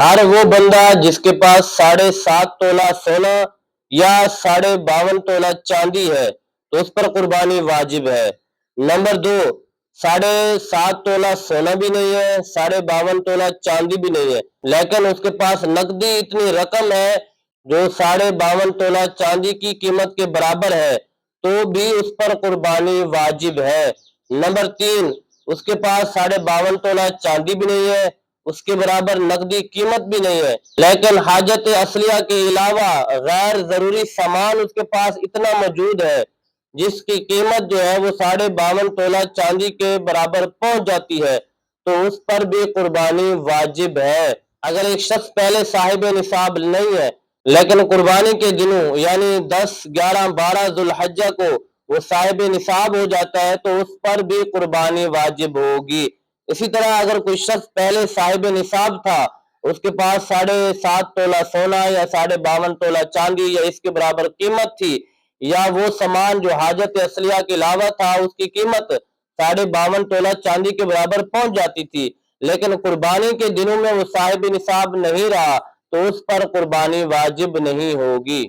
हर वो बंदा जिसके पास 7.5 तोला सोना या 52.5 तोला चांदी है तो उस पर कुर्बानी वाजिब है। नंबर 2, 7.5 तोला सोना भी नहीं है, 52.5 तोला चांदी भी नहीं है, लेकिन उसके पास नकदी इतनी रकम है जो 52.5 तोला चांदी की कीमत के बराबर है, तो भी उस पर कुर्बानी वाजिब है। नंबर 3, उसके पास 52.5 तोला चांदी भी नहीं है, उसके बराबर नकदी कीमत भी नहीं है, लेकिन हाजत असलिया के अलावा गैर जरूरी सामान उसके पास इतना मौजूद है जिसकी कीमत जो है वो 52.5 तोला चांदी के बराबर पहुंच जाती है, तो उस पर भी कुर्बानी वाजिब है। अगर एक शख्स पहले साहिब निसाब नहीं है लेकिन कुर्बानी के दिनों यानी 10, 11, 12 जुल्हज्जा को वो साहिब निसाब हो जाता है तो उस पर भी कुर्बानी वाजिब होगी। इसी तरह अगर कोई शख्स पहले साहिब निसाब था, उसके पास 7.5 तोला सोना या 52.5 तोला चांदी या इसके बराबर कीमत थी, या वो सामान जो हाजत असलिया के अलावा था उसकी कीमत 52.5 तोला चांदी के बराबर पहुंच जाती थी, लेकिन कुर्बानी के दिनों में वो साहिब निसाब नहीं रहा तो उस पर कुर्बानी वाजिब नहीं होगी।